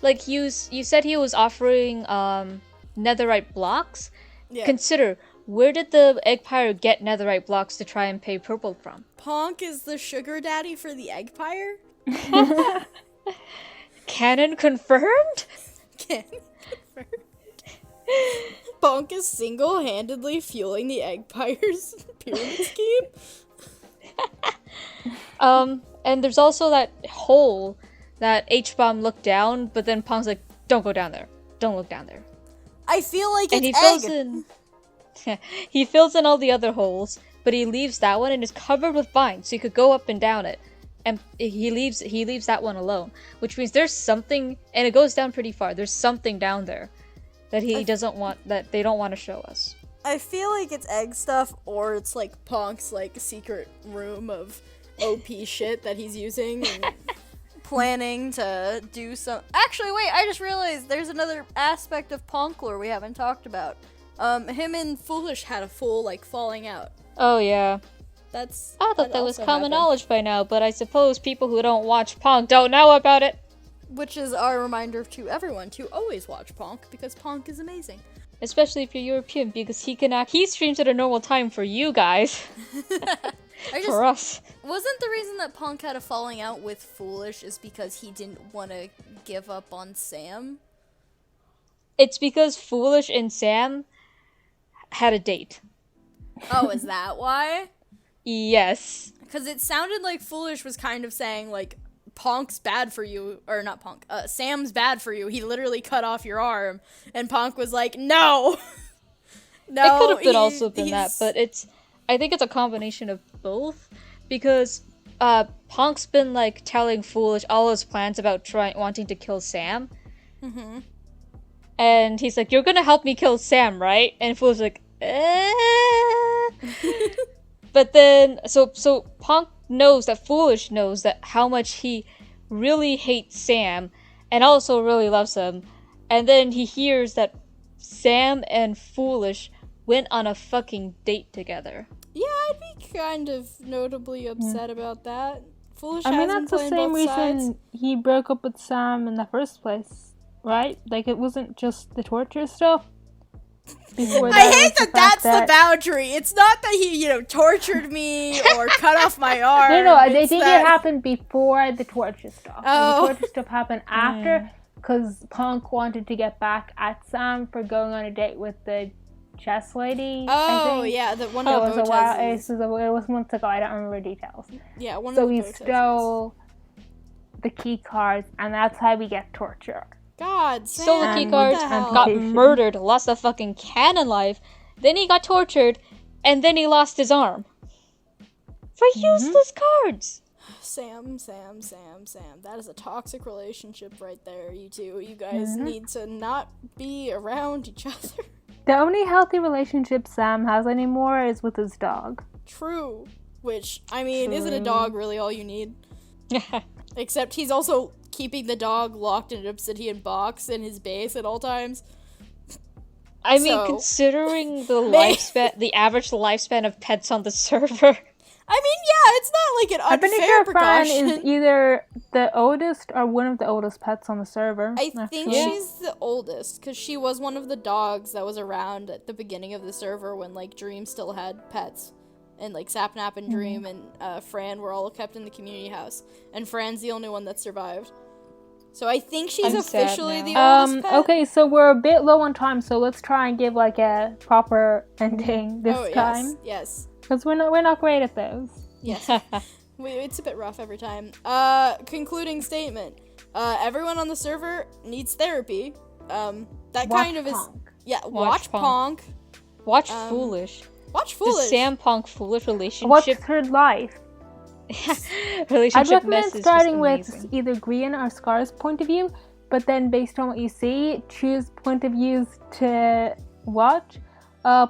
like, you said he was offering netherite blocks. Yeah. Consider, where did the Egg Pyre get netherite blocks to try and pay purple from?
Ponk is the sugar daddy for the Egg Pyre?
Canon confirmed?
Canon confirmed. Ponk is single-handedly fueling the Egg Pyre's pyramid scheme?
And there's also that hole that H-Bomb looked down, but then Ponk's like, don't go down there. Don't look down there.
I feel like
and he fills in all the other holes, but he leaves that one and it's covered with vines, so you could go up and down it. And he leaves that one alone, which means there's something, and it goes down pretty far. There's something down there that he doesn't want, that they don't want to show us.
I feel like it's egg stuff, or it's like Ponk's like secret room of OP shit that he's using and planning to do some. Actually, wait! I just realized there's another aspect of Ponk lore we haven't talked about. Him and Foolish had a full like falling out.
Oh yeah.
I
thought that was common knowledge by now, but I suppose people who don't watch Ponk don't know about it.
Which is our reminder to everyone to always watch Ponk, because Ponk is amazing.
Especially if you're European, because he streams at a normal time for you guys. For us.
Wasn't the reason that Ponk had a falling out with Foolish is because he didn't want to give up on Sam?
It's because Foolish and Sam had a date.
Oh, is that why?
Yes.
Because it sounded like Foolish was kind of saying, like, Ponk's bad for you, or not Ponk, Sam's bad for you. He literally cut off your arm. And Ponk was like, no! No,
it could have also been that, but I think it's a combination of both, because Punk's been like telling Foolish all his plans about wanting to kill Sam.
Mm-hmm.
And he's like, "You're gonna help me kill Sam, right?" And Foolish like, But then, so Punk knows that Foolish knows that how much he really hates Sam, and also really loves him. And then he hears that Sam and Foolish went on a fucking date together.
Yeah, I'd be kind of notably upset about that. Foolish
I mean,
has been
that's the
playing
same
both
reason
sides.
he broke up with Sam in the first place, right? Like, it wasn't just the torture stuff. Before
I hate
was
that
fact
that's the boundary. It's not that he, tortured me or cut off my arm.
No, I think it
that...
happened before the torture stuff.
Oh.
And the torture stuff happened after, because Punk wanted to get back at Sam for going on a date with the chess lady.
Oh,
I think.
yeah, the one
It
of
was
the
a while.
Botez's.
It was months ago. I don't remember details.
Yeah, one
so
of the
he
Botez's.
stole the key cards, and that's how we get torture.
God, Sam,
Stole the key cards,
what the hell?
got murdered, lost a fucking canon life, then he got tortured, and then he lost his arm. For useless cards!
Sam. That is a toxic relationship right there, you two. You guys need to not be around each other.
The only healthy relationship Sam has anymore is with his dog.
True. Which, I mean, isn't a dog really all you need? Except he's also keeping the dog locked in an obsidian box in his base at all times.
I mean, considering the average lifespan of pets on the server.
I mean, yeah, it's not like an unfair precaution.
Fran is either the oldest or one of the oldest pets on the server.
I think she's the oldest, because she was one of the dogs that was around at the beginning of the server when, like, Dream still had pets. And, like, Sapnap and Dream and Fran were all kept in the community house. And Fran's the only one that survived. So I think she's officially the oldest pet.
Okay, so we're a bit low on time, so let's try and give, like, a proper ending this time.
Yes.
Because we're not great at those.
Yes. It's a bit rough every time. Concluding statement. Everyone on the server needs therapy. That kind of
Ponk.
is... Yeah, watch Ponk.
Watch Foolish.
Watch Foolish.
The Sam Ponk Foolish relationship.
Watch Third Life.
Relationship
I'd recommend
mess
starting
is
with either Grian or Scar's point of view, but then based on what you see, choose point of views to watch.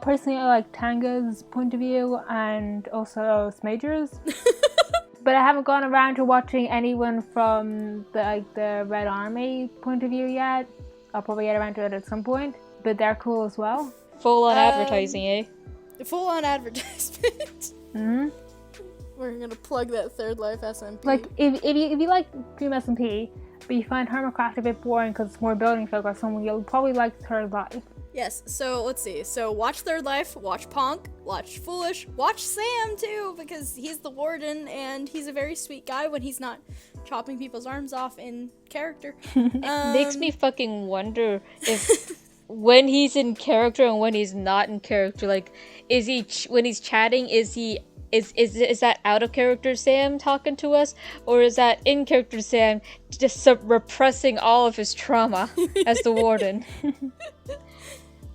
Personally, I like Tanga's point of view and also Smager's. But I haven't gone around to watching anyone from the Red Army point of view yet. I'll probably get around to it at some point, but they're cool as well.
Full on advertising, eh?
Full on advertisement.
Mm-hmm.
We're gonna plug that Third Life SMP.
Like, if you like Dream SMP, but you find Hermitcraft a bit boring because it's more building focused, you'll probably like Third Life.
Yes, so let's see. So watch Third Life, watch Ponk, watch Foolish, watch Sam too, because he's the warden and he's a very sweet guy when he's not chopping people's arms off in character.
Makes me fucking wonder if when he's in character and when he's not in character, like, is he when he's chatting, is that out of character Sam talking to us, or is that in character Sam just repressing all of his trauma as the warden?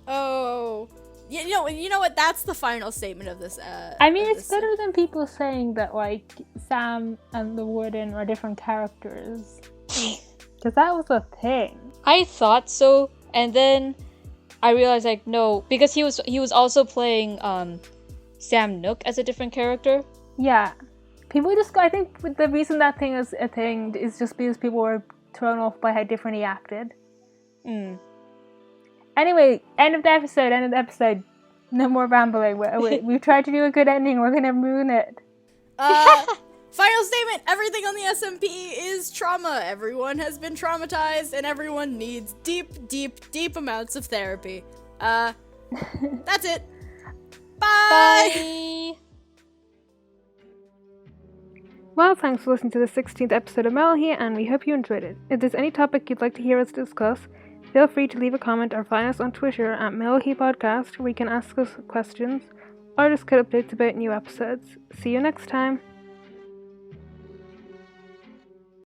Oh, you know what? That's the final statement of this.
I mean, it's better than people saying that, like, Sam and the warden are different characters, because that was a thing.
I thought so, and then I realized, like, no, because he was also playing Sam Nook as a different character.
Yeah, I think the reason that thing is a thing is just because people were thrown off by how different he acted. Anyway, end of the episode. No more rambling. We've tried to do a good ending. We're gonna ruin it.
Final statement. Everything on the SMP is trauma. Everyone has been traumatized, and everyone needs deep amounts of therapy. That's it. Bye.
Bye.
Well, thanks for listening to the 16th episode of Mellohi, and we hope you enjoyed it. If there's any topic you'd like to hear us discuss, feel free to leave a comment or find us on Twitter at Mellohi Podcast, where you can ask us questions or just get updates about new episodes. See you next time!